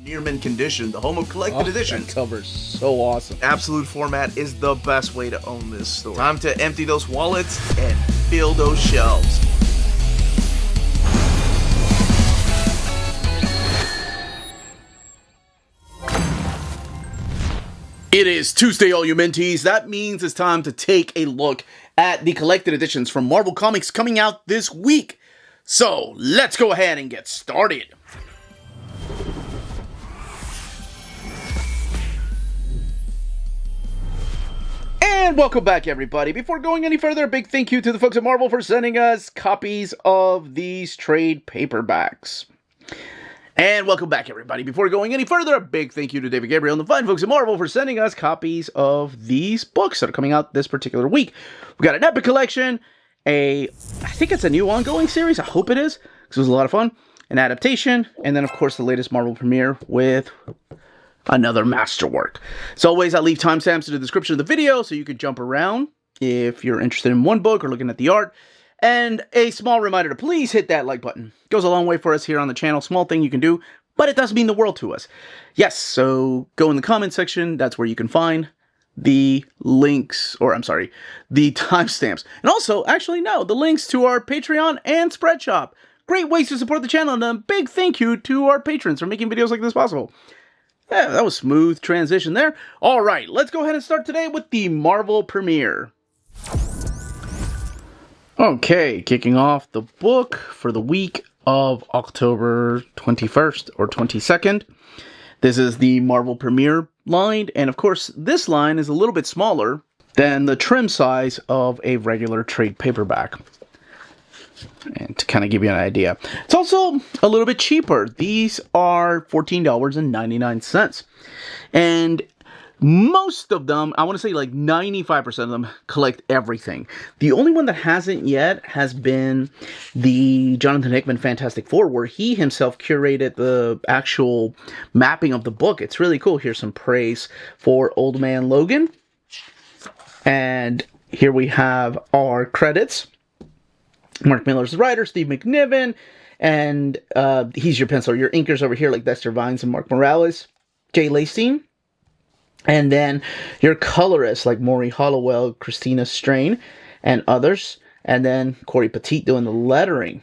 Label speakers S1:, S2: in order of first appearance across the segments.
S1: near mint condition, the home of collected editions.
S2: That cover's so awesome.
S1: Absolute format is the best way to own this store. Time to empty those wallets and fill those shelves. It is Tuesday, all you mentees. That means it's time to take a look at the collected editions from Marvel Comics coming out this week. So, let's go ahead and get started. And welcome back, everybody. Before going any further, a big thank you to the folks at Marvel for sending us copies of these trade paperbacks. And welcome back, everybody. Before going any further, a big thank you to David Gabriel and the fine folks at Marvel for sending us copies of these books that are coming out this particular week. We got an Epic Collection, I think it's a new ongoing series, I hope it is, because it was a lot of fun, an adaptation, and then, of course, the latest Marvel premiere with another masterwork. As always, I leave timestamps in the description of the video so you can jump around if you're interested in one book or looking at the art. And a small reminder to please hit that like button. It goes a long way for us here on the channel. Small thing you can do, but it does mean the world to us. Yes, so go in the comment section. That's where you can find the links, or I'm sorry, the timestamps. And also, actually, no, the links to our Patreon and Spreadshop. Great ways to support the channel, and a big thank you to our patrons for making videos like this possible. Yeah, that was smooth transition there. All right, let's go ahead and start today with the Marvel premiere. Okay, kicking off the book for the week of October 21st or 22nd. This is the Marvel premiere line, and of course, this line is a little bit smaller than the trim size of a regular trade paperback. And to kind of give you an idea, it's also a little bit cheaper. These are $14.99. And most of them, I want to say like 95% of them, collect everything. The only one that hasn't yet has been the Jonathan Hickman Fantastic Four, where he himself curated the actual mapping of the book. It's really cool. Here's some praise for Old Man Logan. And here we have our credits. Mark Millar's the writer, Steve McNiven, and he's your pencil. Your inkers over here like Dexter Vines and Mark Morales, Jay Lacine. And then your colorists like Maury Hollowell, Christina Strain, and others. And then Corey Petit doing the lettering.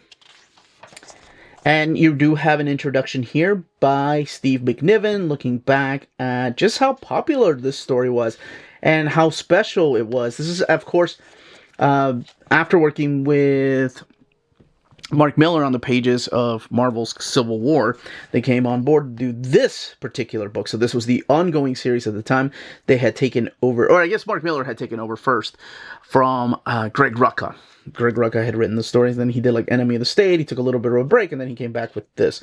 S1: And you do have an introduction here by Steve McNiven, looking back at just how popular this story was and how special it was. This is, of course, after working with Mark Millar on the pages of Marvel's Civil War, they came on board to do this particular book. So this was the ongoing series at the time. They had taken over, or I guess Mark Millar had taken over first from Greg Rucka. Greg Rucka had written the stories, then he did like Enemy of the State, he took a little bit of a break, and then he came back with this.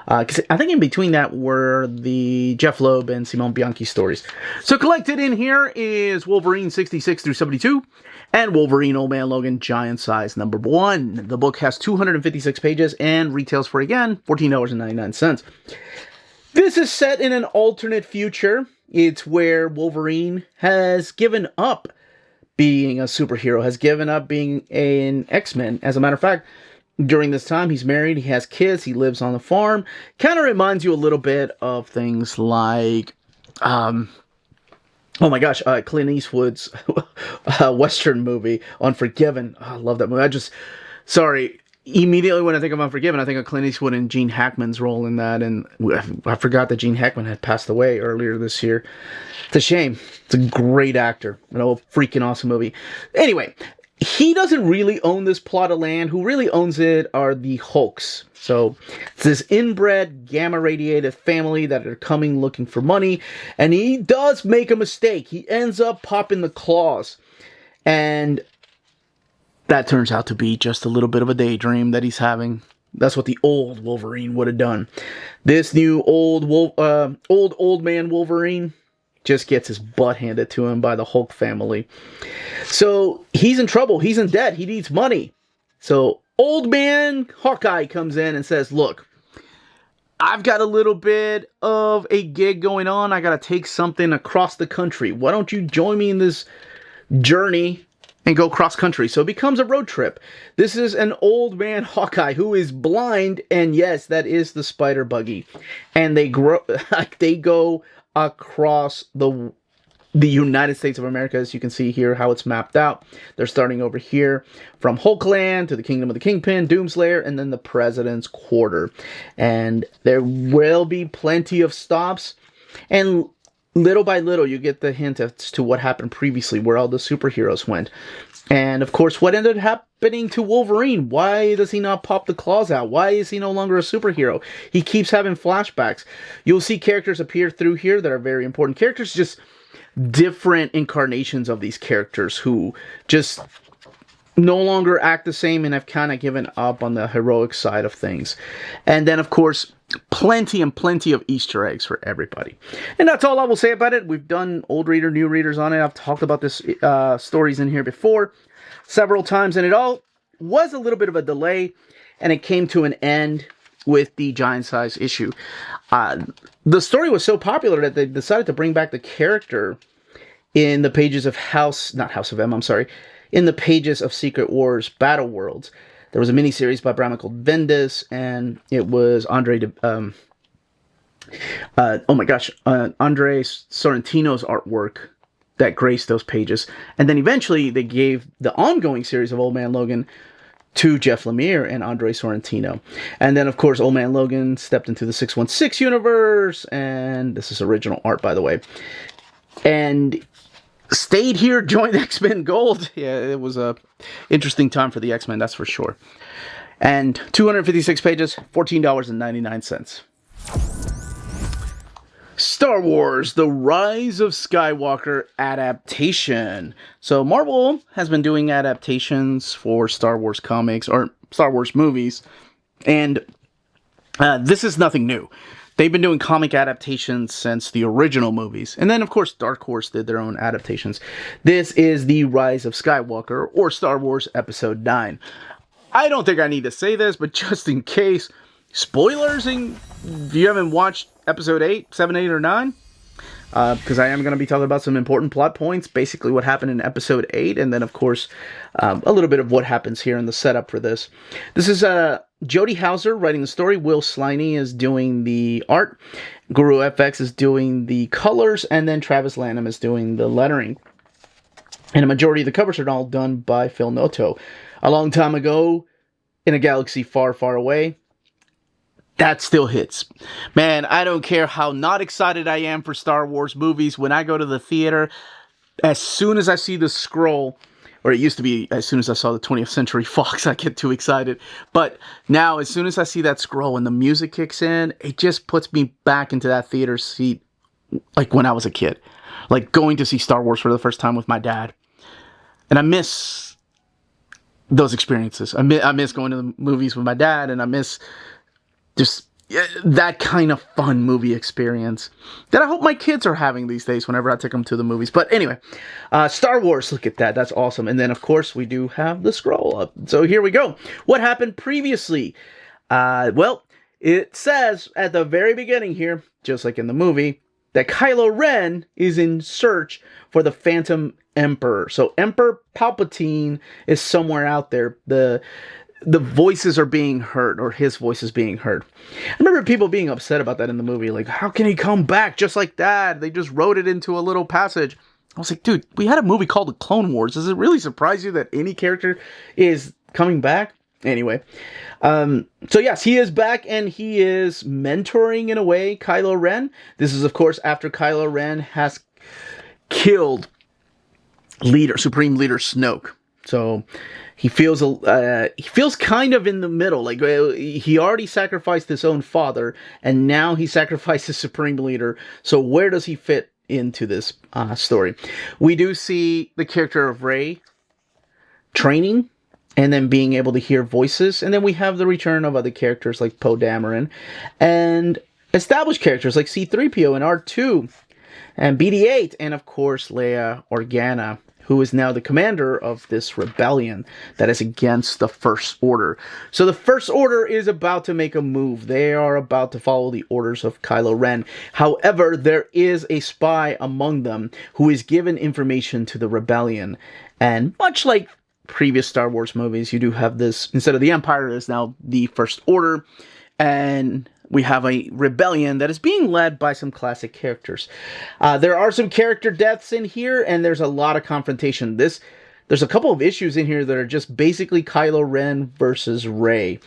S1: Because I think in between that were the Jeff Loeb and Simone Bianchi stories. So collected in here is Wolverine 66 through 72, and Wolverine Old Man Logan Giant Size number 1. The book has 256 pages and retails for, again, $14.99. This is set in an alternate future. It's where Wolverine has given up being a superhero, has given up being an X-Men. As a matter of fact, during this time, he's married, he has kids, he lives on the farm. Kind of reminds you a little bit of things like, oh my gosh, Clint Eastwood's Western movie, Unforgiven. Oh, I love that movie. Sorry, immediately when I think of Unforgiven, I think of Clint Eastwood and Gene Hackman's role in that, and I forgot that Gene Hackman had passed away earlier this year. It's a shame. It's a great actor. A freaking awesome movie. Anyway, he doesn't really own this plot of land. Who really owns it are the Hulks. So it's this inbred, gamma-radiated family that are coming looking for money, and he does make a mistake. He ends up popping the claws, and that turns out to be just a little bit of a daydream that he's having. That's what the old Wolverine would have done. This new old man Wolverine just gets his butt handed to him by the Hulk family. So he's in trouble. He's in debt. He needs money. So old man Hawkeye comes in and says, look, I've got a little bit of a gig going on. I got to take something across the country. Why don't you join me in this journey and go cross country. So it becomes a road trip. This is an old man Hawkeye who is blind, and yes, that is the spider buggy. And they go across the United States of America, as you can see here, how it's mapped out. They're starting over here from Hulkland to the Kingdom of the Kingpin, Doomslayer, and then the President's Quarter. And there will be plenty of stops, and little by little, you get the hint as to what happened previously, where all the superheroes went. And, of course, what ended up happening to Wolverine? Why does he not pop the claws out? Why is he no longer a superhero? He keeps having flashbacks. You'll see characters appear through here that are very important characters, just different incarnations of these characters who just no longer act the same and have kind of given up on the heroic side of things. And then, of course, plenty and plenty of Easter eggs for everybody. And that's all I will say about it. We've done old reader, new readers on it. I've talked about this stories in here before several times, and it all was a little bit of a delay, and it came to an end with the giant size issue. The story was so popular that they decided to bring back the character in the pages of in the pages of Secret Wars Battle Worlds. There was a miniseries by Brian Michael Bendis, and it was Andre Sorrentino's artwork that graced those pages. And then eventually they gave the ongoing series of Old Man Logan to Jeff Lemire and Andre Sorrentino. And then, of course, Old Man Logan stepped into the 616 universe, and this is original art, by the way, and stayed here, joined X-Men Gold. Yeah, it was a interesting time for the X-Men, that's for sure. And 256 pages, $14.99. Star Wars, The Rise of Skywalker adaptation. So Marvel has been doing adaptations for Star Wars comics, or Star Wars movies, and this is nothing new. They've been doing comic adaptations since the original movies. And then, of course, Dark Horse did their own adaptations. This is The Rise of Skywalker, or Star Wars Episode 9. I don't think I need to say this, but just in case, spoilers if you haven't watched Episode 8, 7, 8, or 9. Because I am going to be talking about some important plot points, basically what happened in Episode 8, and then, of course, a little bit of what happens here in the setup for this. This is Jody Hauser writing the story. Will Sliney is doing the art. Guru FX is doing the colors, and then Travis Lanham is doing the lettering. And a majority of the covers are all done by Phil Noto. A long time ago, in a galaxy far, far away, that still hits. Man, I don't care how not excited I am for Star Wars movies. When I go to the theater, as soon as I see the scroll, or it used to be as soon as I saw the 20th Century Fox, I get too excited. But now, as soon as I see that scroll and the music kicks in, it just puts me back into that theater seat like when I was a kid. Like going to see Star Wars for the first time with my dad. And I miss those experiences. I miss going to the movies with my dad, and I miss just that kind of fun movie experience that I hope my kids are having these days whenever I take them to the movies. But anyway, Star Wars, look at that. That's awesome. And then, of course, we do have the scroll up. So here we go. What happened previously? Well, it says at the very beginning here, just like in the movie, that Kylo Ren is in search for the Phantom Emperor. So Emperor Palpatine is somewhere out there. The voices are being heard, or his voice is being heard. I remember people being upset about that in the movie. Like, how can he come back just like that? They just wrote it into a little passage. I was like, dude, we had a movie called The Clone Wars. Does it really surprise you that any character is coming back? Anyway, so yes, he is back, and he is mentoring, in a way, Kylo Ren. This is, of course, after Kylo Ren has killed Supreme Leader Snoke. So he feels kind of in the middle. Like, he already sacrificed his own father, and now he sacrificed his Supreme Leader. So where does he fit into this story? We do see the character of Rey training, and then being able to hear voices. And then we have the return of other characters like Poe Dameron, and established characters like C-3PO and R2, and BD-8, and of course Leia Organa, who is now the commander of this rebellion that is against the First Order. So the First Order is about to make a move. They are about to follow the orders of Kylo Ren. However, there is a spy among them who is given information to the rebellion. And much like previous Star Wars movies, you do have this, instead of the Empire, is now the First Order. And we have a rebellion that is being led by some classic characters. There are some character deaths in here, and there's a lot of confrontation. There's a couple of issues in here that are just basically Kylo Ren versus Rey.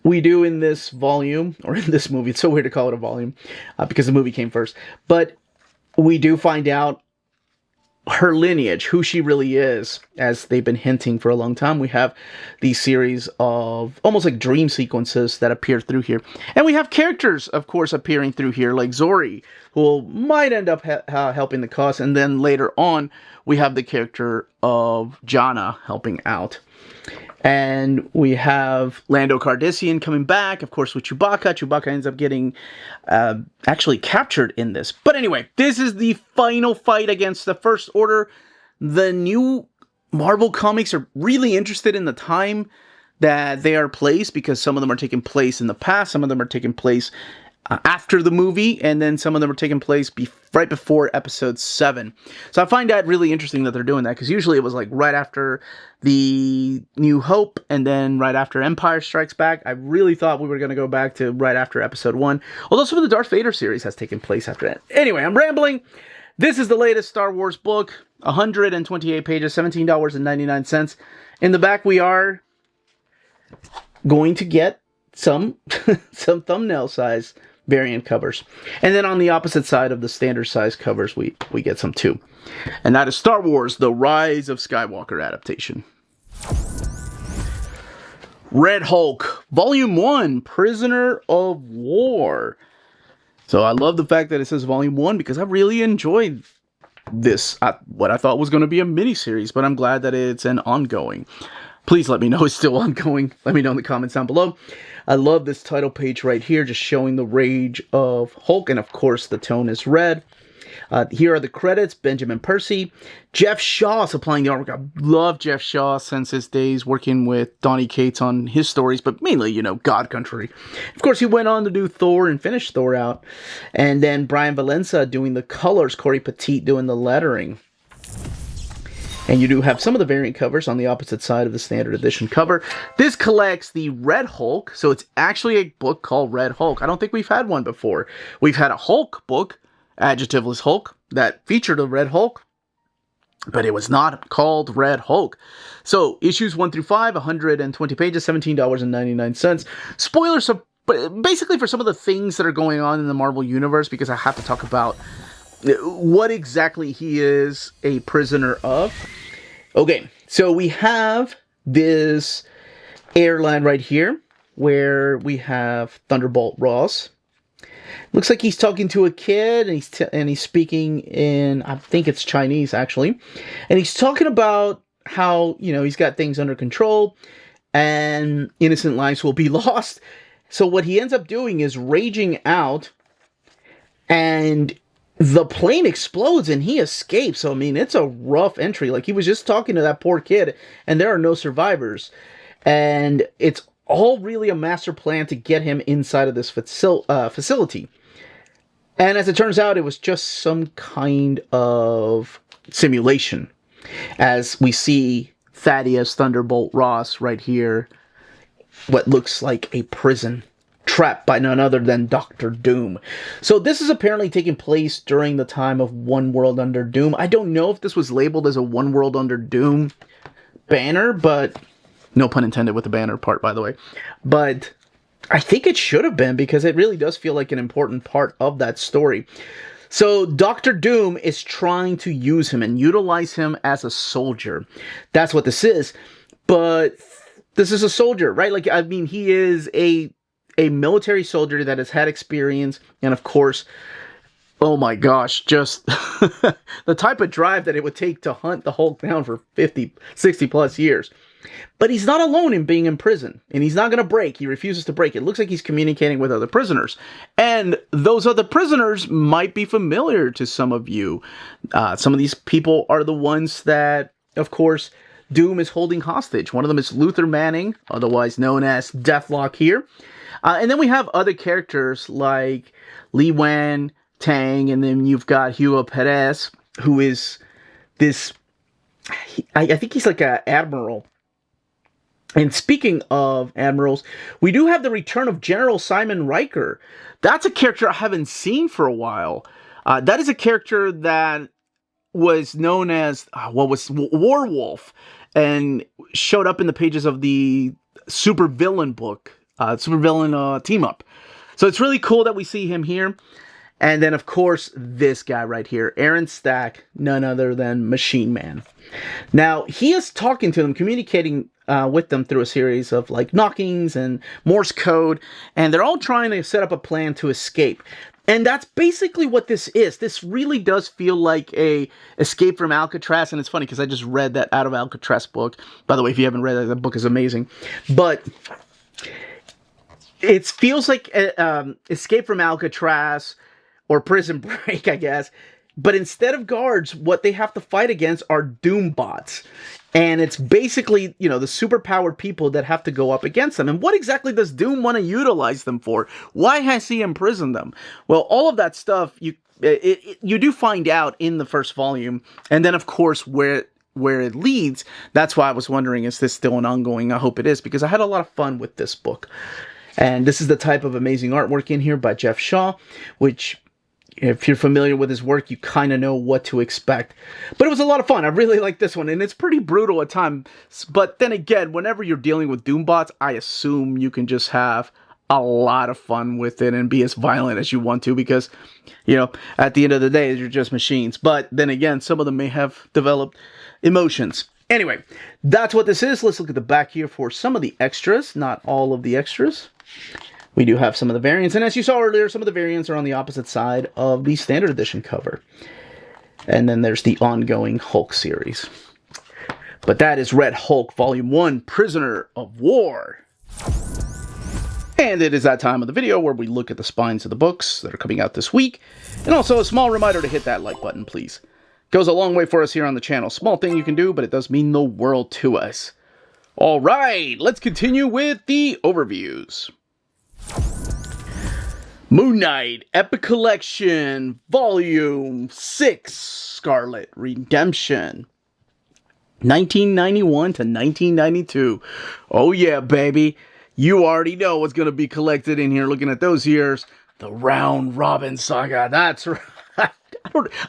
S1: We do in this volume, or in this movie, it's so weird to call it a volume, because the movie came first, but we do find out her lineage, who she really is, as they've been hinting for a long time. We have these series of almost like dream sequences that appear through here. And we have characters, of course, appearing through here, like Zori, who might end up helping the cause. And then later on, we have the character of Janna helping out. And we have Lando Calrissian coming back, of course, with Chewbacca. Chewbacca ends up getting actually captured in this. But anyway, this is the final fight against the First Order. The new Marvel comics are really interested in the time that they are placed, because some of them are taking place in the past, some of them are taking place after the movie, and then some of them are taking place right before Episode 7. So I find that really interesting that they're doing that, because usually it was like right after the New Hope, and then right after Empire Strikes Back. I really thought we were going to go back to right after Episode 1, although some of the Darth Vader series has taken place after that. Anyway, I'm rambling. This is the latest Star Wars book, 128 pages, $17.99. In the back, we are going to get some thumbnail size variant covers. And then on the opposite side of the standard size covers, we get some too. And that is Star Wars: The Rise of Skywalker adaptation. Red Hulk, Volume 1, Prisoner of War. So I love the fact that it says Volume 1, because I really enjoyed this, what I thought was going to be a miniseries, but I'm glad that it's an ongoing. Please let me know it's still ongoing. Let me know in the comments down below. I love this title page right here, just showing the rage of Hulk, and of course the tone is red. Here are the credits: Benjamin Percy, Jeff Shaw supplying the artwork. I love Jeff Shaw since his days working with Donny Cates on his stories, but mainly, you know, God Country. Of course, he went on to do Thor and finish Thor out. And then Brian Valenza doing the colors, Corey Petit doing the lettering. And you do have some of the variant covers on the opposite side of the standard edition cover. This collects the Red Hulk, so it's actually a book called Red Hulk. I don't think we've had one before. We've had a Hulk book, Adjectiveless Hulk, that featured a Red Hulk, but it was not called Red Hulk. So, issues 1 through 5, 120 pages, $17.99. Spoilers, so basically for some of the things that are going on in the Marvel Universe, because I have to talk about what exactly he is a prisoner of. Okay, so we have this airline right here, where we have Thunderbolt Ross. Looks like he's talking to a kid, and he's speaking in, I think it's Chinese, actually. And he's talking about how, you know, he's got things under control, and innocent lives will be lost. So what he ends up doing is raging out, and the plane explodes and he escapes. So, I mean, it's a rough entry. Like, he was just talking to that poor kid, and there are no survivors. And it's all really a master plan to get him inside of this facility. And as it turns out, it was just some kind of simulation. As we see Thaddeus Thunderbolt Ross right here, what looks like a prison, trapped by none other than Doctor Doom. So this is apparently taking place during the time of One World Under Doom. I don't know if this was labeled as a One World Under Doom banner, but no pun intended with the banner part, by the way. But I think it should have been, because it really does feel like an important part of that story. So Doctor Doom is trying to use him and utilize him as a soldier. That's what this is. But this is a soldier, right? Like, I mean, he is a military soldier that has had experience, and of course, oh my gosh, just the type of drive that it would take to hunt the Hulk down for 50, 60 plus years. But he's not alone in being in prison, and he's not going to break. He refuses to break. It looks like he's communicating with other prisoners, and those other prisoners might be familiar to some of you. Some of these people are the ones that, of course, Doom is holding hostage. One of them is Luther Manning, otherwise known as Deathlock here. And then we have other characters like Li Wan Tang, and then you've got Hugo Perez, who is this, I think he's like an admiral. And speaking of admirals, we do have the return of General Simon Riker. That's a character I haven't seen for a while. That is a character that was known as, Warwolf, and showed up in the pages of the supervillain book, supervillain team-up. So it's really cool that we see him here. And then, of course, this guy right here, Aaron Stack, none other than Machine Man. Now, he is talking to them, communicating with them through a series of, like, knockings and Morse code, and they're all trying to set up a plan to escape. And that's basically what this is. This really does feel like a Escape from Alcatraz, and it's funny because I just read that Out of Alcatraz book. By the way, if you haven't read it, the book is amazing. But it feels like Escape from Alcatraz or Prison Break, I guess. But instead of guards, what they have to fight against are Doom bots. And it's basically, you know, the superpowered people that have to go up against them. And what exactly does Doom want to utilize them for? Why has he imprisoned them? Well, all of that stuff, you do find out in the first volume. And then, of course, where it leads, that's why I was wondering, is this still an ongoing? I hope it is, because I had a lot of fun with this book. And this is the type of amazing artwork in here by Jeff Shaw, which, if you're familiar with his work, you kind of know what to expect. But it was a lot of fun. I really like this one, and it's pretty brutal at times. But then again, whenever you're dealing with Doombots, I assume you can just have a lot of fun with it and be as violent as you want to, because, you know, at the end of the day, you're just machines. But then again, some of them may have developed emotions. Anyway, that's what this is. Let's look at the back here for some of the extras, not all of the extras. We do have some of the variants, and as you saw earlier, some of the variants are on the opposite side of the standard edition cover. And then there's the ongoing Hulk series. But that is Red Hulk Volume 1, Prisoner of War. And it is that time of the video where we look at the spines of the books that are coming out this week. And also a small reminder to hit that like button, please. Goes a long way for us here on the channel. Small thing you can do, but it does mean the world to us. Alright, let's continue with the overviews. Moon Knight Epic Collection Volume 6 Scarlet Redemption 1991 to 1992. Oh yeah, baby. You already know what's going to be collected in here looking at those years. The Round Robin Saga. That's right.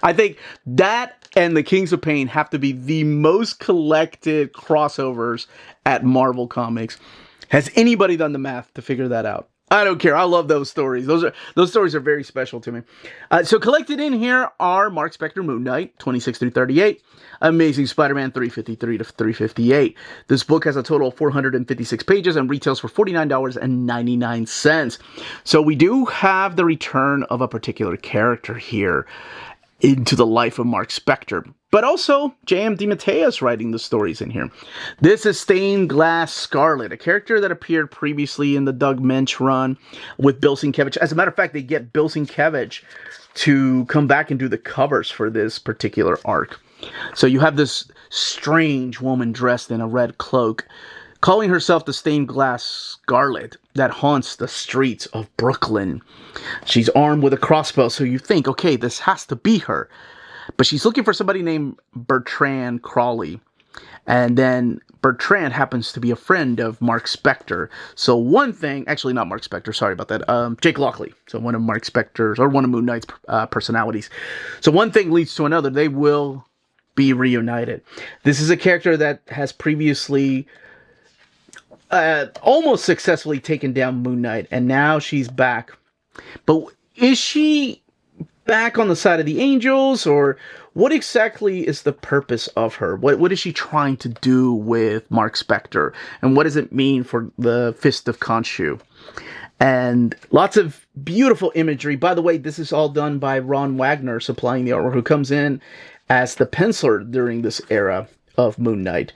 S1: I think that and the Kings of Pain have to be the most collected crossovers at Marvel Comics. Has anybody done the math to figure that out? I don't care. I love those stories. Those stories are very special to me. So collected in here are Mark Spector Moon Knight, 26 through 38. Amazing Spider-Man, 353 to 358. This book has a total of 456 pages and retails for $49.99. So we do have the return of a particular character here into the life of Mark Spector. But also, J.M. DeMatteis writing the stories in here. This is Stained Glass Scarlet, a character that appeared previously in the Doug Moench run with Bill Sienkiewicz. As a matter of fact, they get Bill Sienkiewicz to come back and do the covers for this particular arc. So you have this strange woman dressed in a red cloak, calling herself the Stained Glass Scarlet that haunts the streets of Brooklyn. She's armed with a crossbow, so you think, okay, this has to be her. But she's looking for somebody named Bertrand Crawley. And then Bertrand happens to be a friend of Mark Spector. So one thing, actually not Mark Spector, sorry about that, Jake Lockley. So one of Mark Spector's, or one of Moon Knight's personalities. So one thing leads to another. They will be reunited. This is a character that has previously almost successfully taken down Moon Knight, and now she's back. But is she back on the side of the angels, or what exactly is the purpose of her? What is she trying to do with Mark Spector, and what does it mean for the Fist of Khonshu? And lots of beautiful imagery. By the way, this is all done by Ron Wagner supplying the artwork, who comes in as the penciler during this era of Moon Knight.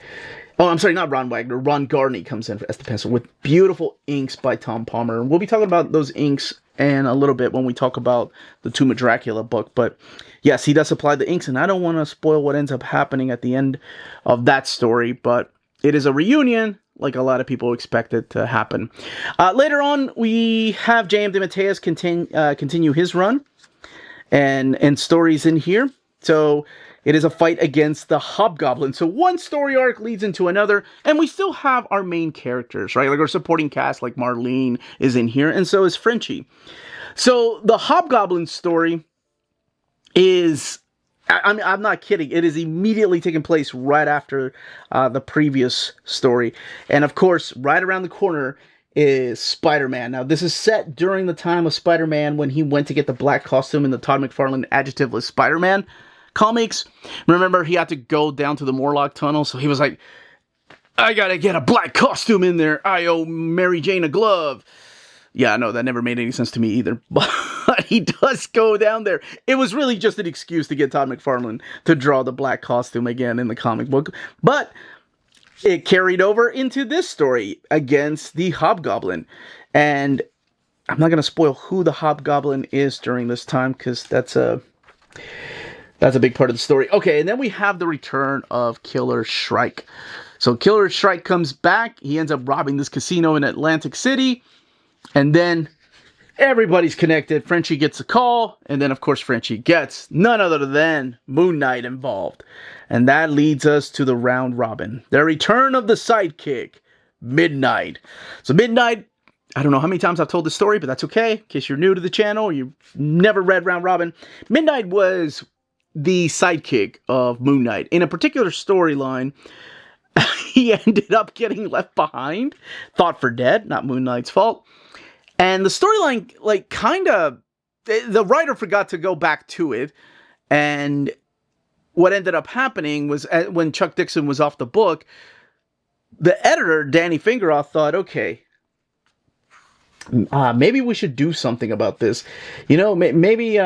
S1: Oh, I'm sorry, not Ron Wagner. Ron Garney comes in as the pencil with beautiful inks by Tom Palmer. And we'll be talking about those inks in a little bit when we talk about the Tomb of Dracula book. But yes, he does supply the inks, and I don't want to spoil what ends up happening at the end of that story. But it is a reunion, like a lot of people expect it to happen. Later on, we have J.M. DeMatteis continue his run and stories in here. So it is a fight against the Hobgoblin. So one story arc leads into another, and we still have our main characters, right? Like our supporting cast, like Marlene is in here, and so is Frenchie. So the Hobgoblin story is, I'm not kidding, it is immediately taking place right after the previous story. And of course, right around the corner is Spider-Man. Now, this is set during the time of Spider-Man when he went to get the black costume in the Todd McFarlane adjectiveless Spider-Man comics. Remember, he had to go down to the Morlock tunnel, so he was like, I gotta get a black costume in there. I owe Mary Jane a glove. Yeah, no, that never made any sense to me either. But he does go down there. It was really just an excuse to get Todd McFarlane to draw the black costume again in the comic book. But it carried over into this story against the Hobgoblin. And I'm not going to spoil who the Hobgoblin is during this time, because that's a big part of the story. Okay, and then we have the return of Killer Shrike. So Killer Shrike comes back. He ends up robbing this casino in Atlantic City. And then everybody's connected. Frenchie gets a call. And then, of course, Frenchie gets none other than Moon Knight involved. And that leads us to the round robin. The return of the sidekick, Midnight. So Midnight, I don't know how many times I've told this story, but that's okay. In case you're new to the channel or you've never read Round Robin. Midnight was the sidekick of Moon Knight. In a particular storyline, he ended up getting left behind, thought for dead, not Moon Knight's fault. And the storyline, like, kind of, the writer forgot to go back to it. And what ended up happening was, when Chuck Dixon was off the book, the editor, Danny Fingeroth, thought, okay, maybe we should do something about this. You know, maybe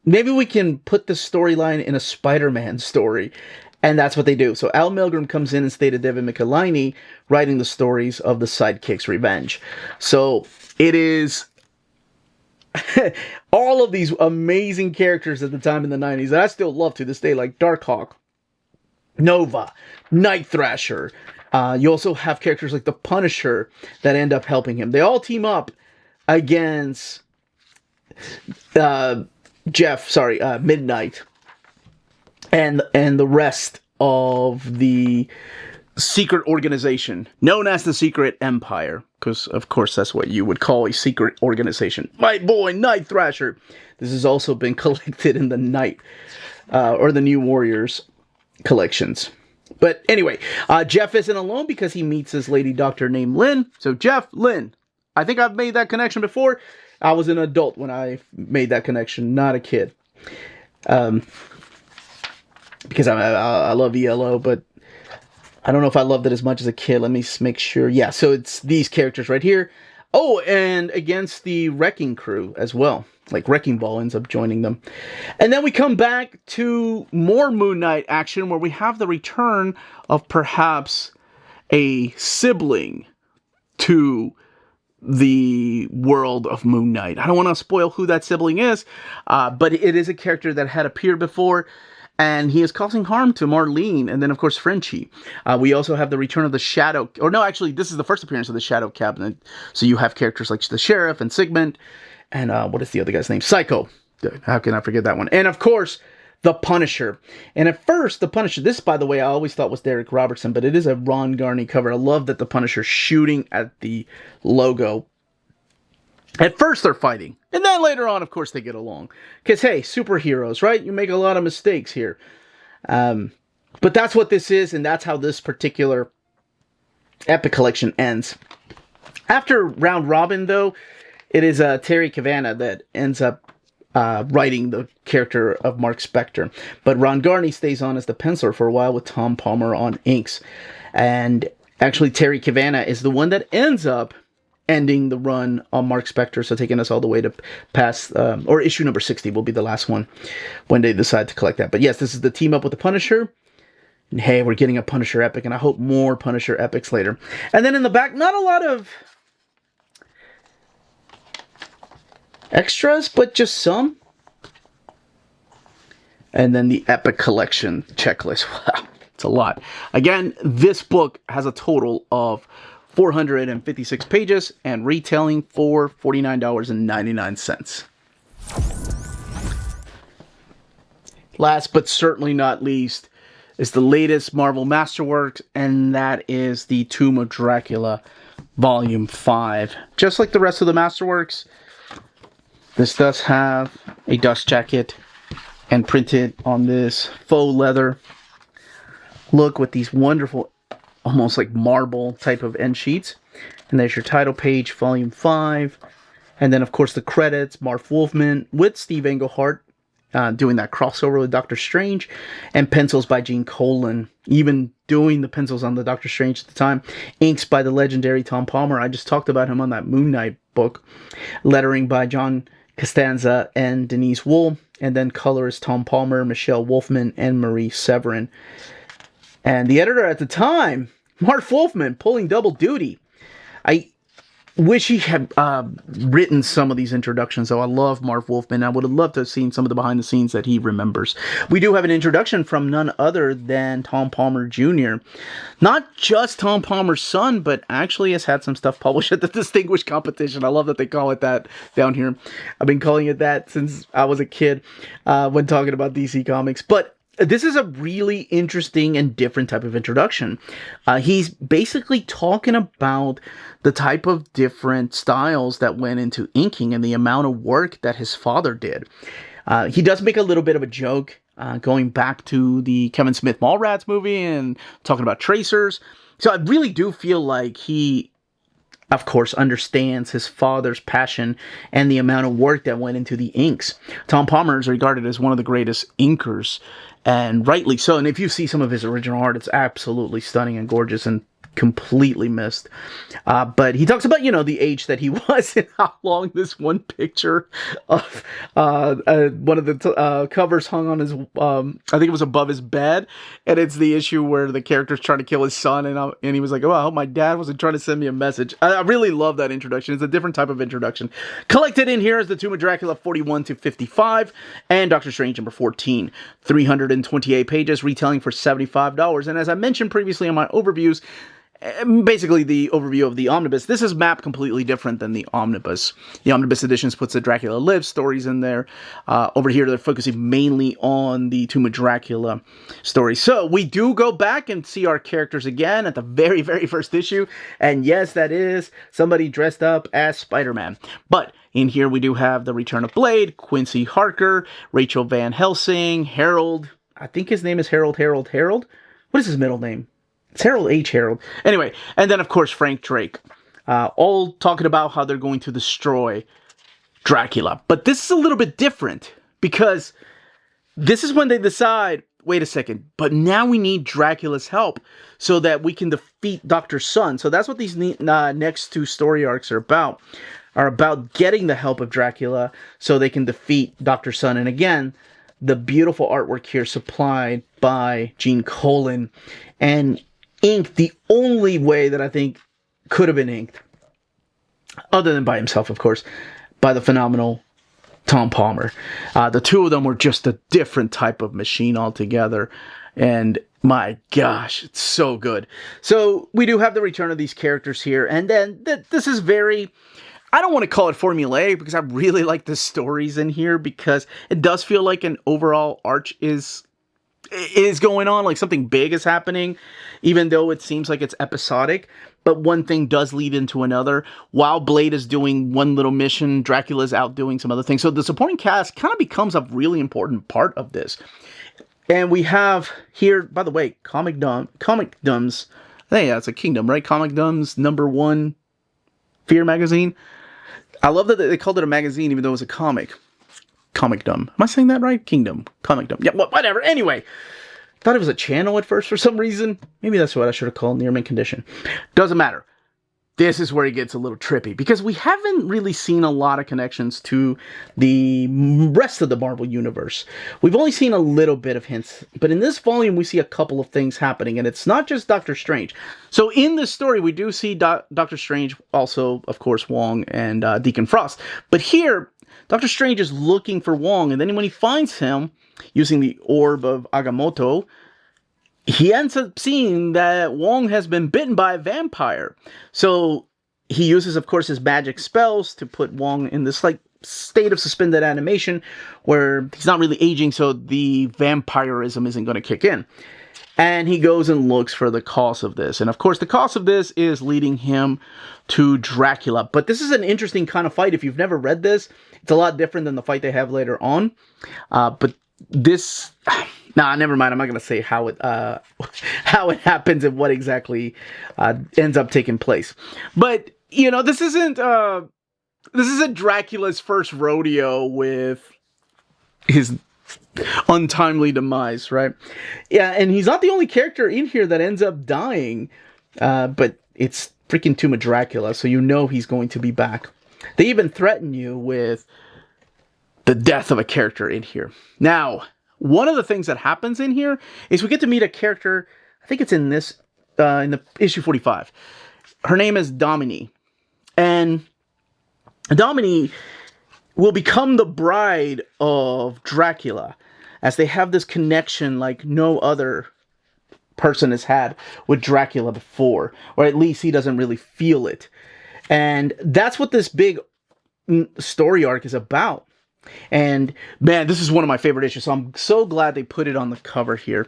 S1: we can put this storyline in a Spider-Man story. And that's what they do. So Al Milgrom comes in instead of Devin McElhinney, writing the stories of the Sidekick's Revenge. So it is all of these amazing characters at the time in the 90s that I still love to this day, like Darkhawk, Nova, Night Thrasher. You also have characters like the Punisher that end up helping him. They all team up against Midnight. And the rest of the secret organization known as the Secret Empire, because of course that's what you would call a secret organization. My boy Night Thrasher. This has also been collected in the Night or the New Warriors collections. But anyway, Jeff isn't alone because he meets this lady doctor named Lynn. So Jeff, Lynn, I think I've made that connection before. I was an adult when I made that connection, not a kid. Because I love ELO, but I don't know if I loved it as much as a kid. Let me make sure. Yeah, so it's these characters right here. Oh, and against the Wrecking Crew as well. Like Wrecking Ball ends up joining them. And then we come back to more Moon Knight action where we have the return of perhaps a sibling to the world of Moon Knight. I don't want to spoil who that sibling is, but it is a character that had appeared before. And he is causing harm to Marlene, and then, of course, Frenchie. We also have the return of the Shadow... Or no, actually, this is the first appearance of the Shadow Cabinet. So you have characters like the Sheriff and Sigmund. And what is the other guy's name? Psycho. How can I forget that one? And, of course, the Punisher. And at first, the Punisher... This, by the way, I always thought was Derek Robertson, but it is a Ron Garney cover. I love that the Punisher's shooting at the logo. At first, they're fighting. And then later on, of course, they get along. Because, hey, superheroes, right? You make a lot of mistakes here. But that's what this is, and that's how this particular Epic Collection ends. After Round Robin, though, it is Terry Cavanagh that ends up writing the character of Mark Spector. But Ron Garney stays on as the penciler for a while with Tom Palmer on inks. And actually, Terry Cavanagh is the one that ends up ending the run on Mark Spector, so taking us all the way to past, or issue number 60 will be the last one when they decide to collect that. But yes, this is the team up with the Punisher And hey, we're getting a Punisher epic, and I hope more Punisher epics later. And then in the back, not a lot of extras, but just some. And then the Epic Collection checklist. Wow, it's a lot. Again, this book has a total of 456 pages and retailing for $49.99. Last but certainly not least is the latest Marvel Masterworks, and that is the Tomb of Dracula Volume 5. Just like the rest of the Masterworks, this does have a dust jacket and printed on this faux leather look with these wonderful, almost like marble type of end sheets. And there's your title page, Volume 5. And then, of course, the credits, Marv Wolfman with Steve Englehart doing that crossover with Doctor Strange, and pencils by Gene Colan, even doing the pencils on the Doctor Strange at the time. Inks by the legendary Tom Palmer. I just talked about him on that Moon Knight book. Lettering by John Costanza and Denise Wool. And then colorist Tom Palmer, Michelle Wolfman, and Marie Severin. And the editor at the time, Marv Wolfman, pulling double duty. I wish he had written some of these introductions, though. I love Marv Wolfman. I would have loved to have seen some of the behind the scenes that he remembers. We do have an introduction from none other than Tom Palmer Jr. Not just Tom Palmer's son, but actually has had some stuff published at the Distinguished Competition. I love that they call it that down here. I've been calling it that since I was a kid when talking about DC Comics. But this is a really interesting and different type of introduction. He's basically talking about the type of different styles that went into inking and the amount of work that his father did. He does make a little bit of a joke going back to the Kevin Smith Mallrats movie and talking about tracers. So I really do feel like he, of course, understands his father's passion and the amount of work that went into the inks. Tom Palmer is regarded as one of the greatest inkers, and rightly so. And if you see some of his original art, it's absolutely stunning and gorgeous and completely missed. But he talks about, the age that he was and how long this one picture of one of the covers hung on his, I think it was above his bed. And it's the issue where the character's trying to kill his son. And he was like, oh, I hope my dad wasn't trying to send me a message. I really love that introduction. It's a different type of introduction. Collected in here is the Tomb of Dracula 41 to 55 and Doctor Strange number 14. 328 pages, retailing for $75. And as I mentioned previously in my overviews, basically the overview of the omnibus, this is mapped completely different than the omnibus. The omnibus editions puts the Dracula Lives stories in there. Over here, they're focusing mainly on the Tomb of Dracula story. So we do go back and see our characters again at the very, very first issue. And yes, that is somebody dressed up as Spider-Man. But in here, we do have the return of Blade, Quincy Harker, Rachel Van Helsing, Harold. I think his name is Harold. What is his middle name? It's Harold H. Harold. Anyway, and then, of course, Frank Drake. All talking about how they're going to destroy Dracula. But this is a little bit different, because this is when they decide, wait a second, but now we need Dracula's help so that we can defeat Dr. Sun. So that's what these next two story arcs are about getting the help of Dracula so they can defeat Dr. Sun. And again, the beautiful artwork here supplied by Gene Colan, and inked the only way that I think could have been inked, other than by himself, of course, by the phenomenal Tom Palmer. The two of them were just a different type of machine altogether, and my gosh, it's so good. So we do have the return of these characters here, and then this is very, I don't want to call it formulaic, because I really like the stories in here, because it does feel like an overall arch is going on, like something big is happening, even though it seems like it's episodic. But one thing does lead into another. While Blade is doing one little mission, Dracula's out doing some other things. So the supporting cast kind of becomes a really important part of this. And we have here, by the way, Comic Dumb's, hey, it's a Kingdom, right? Comic Dumb's #1 Fear magazine. I love that they called it a magazine, even though it was a comic. Comic Dumb. Am I saying that right? Kingdom. Comic Dumb. Yeah, whatever. Anyway, thought it was a channel at first for some reason. Maybe that's what I should have called Near Mint Condition. Doesn't matter. this is where it gets a little trippy, because we haven't really seen a lot of connections to the rest of the Marvel Universe. We've only seen a little bit of hints, but in this volume we see a couple of things happening, and it's not just Doctor Strange. So in this story we do see Doctor Strange, also, of course, Wong and Deacon Frost. But here, Doctor Strange is looking for Wong, and then when he finds him, using the Orb of Agamotto, he ends up seeing that Wong has been bitten by a vampire. So he uses, of course, his magic spells to put Wong in this like state of suspended animation where he's not really aging, so the vampirism isn't going to kick in. And he goes and looks for the cause of this. And of course, the cause of this is leading him to Dracula. But this is an interesting kind of fight. If you've never read this, it's a lot different than the fight they have later on. But this... Nah, never mind. I'm not going to say how it happens and what exactly ends up taking place. But, you know, this isn't Dracula's first rodeo with his untimely demise, right? Yeah, and he's not the only character in here that ends up dying, but it's freaking Tomb of Dracula, so you know he's going to be back. They even threaten you with the death of a character in here. Now, one of the things that happens in here is we get to meet a character, I think it's in this, in the issue 45. Her name is Domini. And Domini will become the bride of Dracula, as they have this connection like no other person has had with Dracula before. Or at least he doesn't really feel it. And that's what this big story arc is about. And man, this is one of my favorite issues, so I'm so glad they put it on the cover here.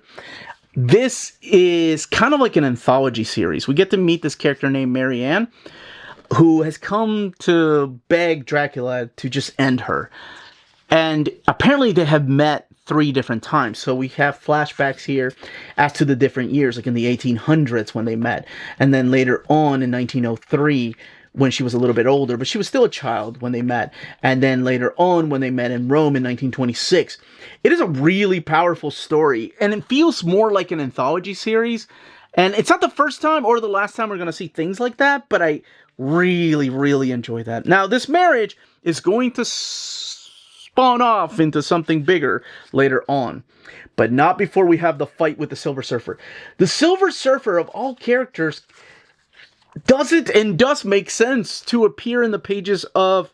S1: This is kind of like an anthology series. We get to meet this character named Marianne, who has come to beg Dracula to just end her. And apparently they have met 3 different times. So we have flashbacks here as to the different years, like in the 1800s when they met. And then later on in 1903, when she was a little bit older, but she was still a child when they met. And then later on when they met in Rome in 1926. It is a really powerful story, and it feels more like an anthology series. And it's not the first time or the last time we're going to see things like that, but I really, really enjoy that. Now, this marriage is going to spawn off into something bigger later on, but not before we have the fight with the Silver Surfer. The Silver Surfer, of all characters, does make sense to appear in the pages of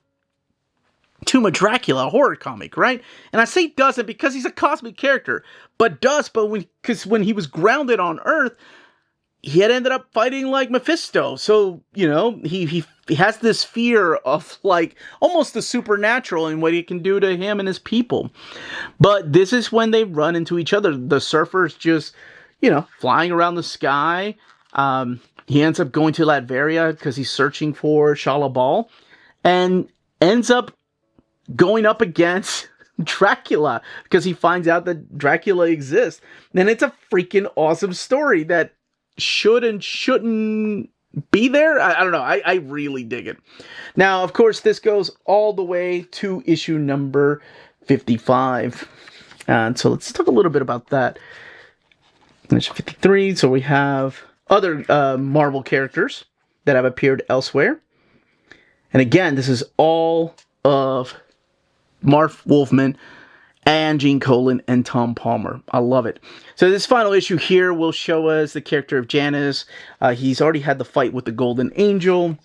S1: Tomb of Dracula, a horror comic, right? And I say doesn't because he's a cosmic character, but does, because when he was grounded on Earth, he had ended up fighting like Mephisto. So, you know, he has this fear of like almost the supernatural and what he can do to him and his people. But this is when they run into each other. The surfer's just, you know, flying around the sky. He ends up going to Latveria because he's searching for Shalabal, and ends up going up against Dracula because he finds out that Dracula exists. And it's a freaking awesome story that should and shouldn't be there. I don't know. I really dig it. Now, of course, this goes all the way to issue number 55. And so let's talk a little bit about that. Issue 53. So we have other Marvel characters that have appeared elsewhere. And again, this is all of Marv Wolfman and Gene Colan and Tom Palmer. I love it. So this final issue here will show us the character of Janus. He's already had the fight with the Golden Angel.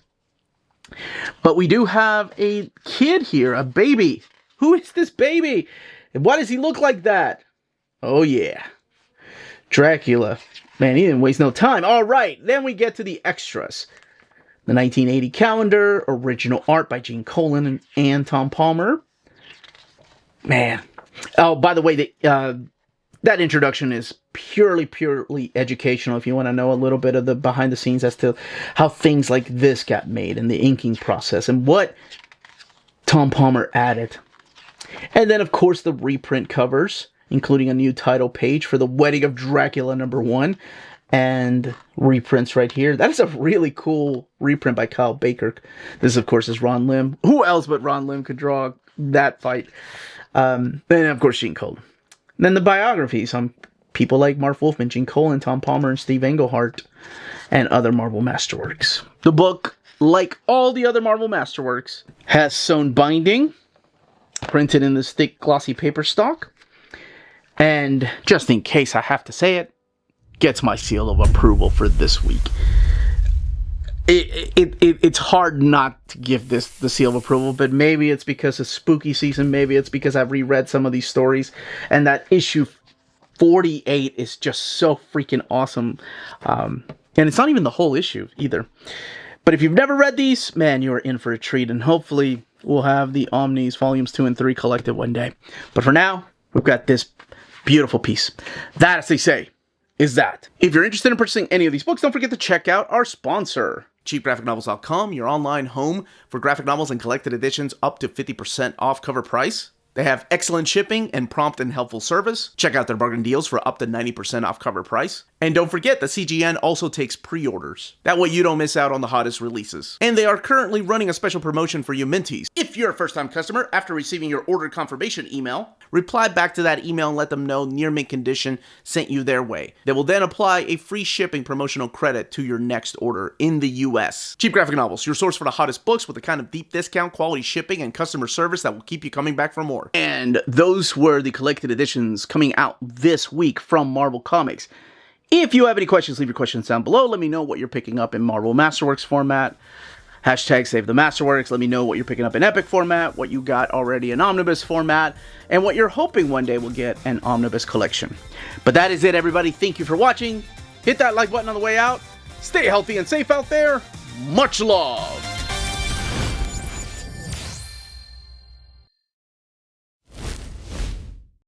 S1: But we do have a kid here, a baby. Who is this baby? And why does he look like that? Oh yeah, Dracula. Man, he didn't waste no time. All right, then we get to the extras. The 1980 calendar, original art by Gene Colan and Tom Palmer. Man. Oh, by the way, that introduction is purely educational if you want to know a little bit of the behind the scenes as to how things like this got made and the inking process and what Tom Palmer added. And then, of course, the reprint covers, including a new title page for The Wedding of Dracula #1, and reprints right here. That is a really cool reprint by Kyle Baker. This, of course, is Ron Lim. Who else but Ron Lim could draw that fight? Then, of course, Gene Colan. Then the biographies on people like Marv Wolfman, Gene Colan, Tom Palmer, and Steve Englehart, and other Marvel Masterworks. The book like all the other Marvel Masterworks, has sewn binding, printed in this thick glossy paper stock, and just in case I have to say it, gets my seal of approval for this week. It's hard not to give this the seal of approval, but maybe it's because it's spooky season, maybe it's because I've reread some of these stories, and that issue 48 is just so freaking awesome. And it's not even the whole issue either. But if you've never read these, man, you are in for a treat, and hopefully we'll have the Omnis Volumes 2 and 3 collected one day. But for now, we've got this beautiful piece. That, as they say, is that. If you're interested in purchasing any of these books, don't forget to check out our sponsor, cheapgraphicnovels.com, your online home for graphic novels and collected editions up to 50% off cover price. They have excellent shipping and prompt and helpful service. Check out their bargain deals for up to 90% off cover price. And don't forget that CGN also takes pre-orders. That way you don't miss out on the hottest releases. And they are currently running a special promotion for you Minties. If you're a first-time customer, after receiving your order confirmation email, reply back to that email and let them know Near Mint Condition sent you their way. They will then apply a free shipping promotional credit to your next order in the US. Cheap Graphic Novels, your source for the hottest books with the kind of deep discount, quality shipping, and customer service that will keep you coming back for more. And those were the collected editions coming out this week from Marvel Comics. If you have any questions, leave your questions down below. Let me know what you're picking up in Marvel Masterworks format. Hashtag save the Masterworks. Let me know what you're picking up in Epic format, what you got already in Omnibus format, and what you're hoping one day will get an Omnibus collection. But that is it, everybody. Thank you for watching. Hit that like button on the way out. Stay healthy and safe out there. Much love.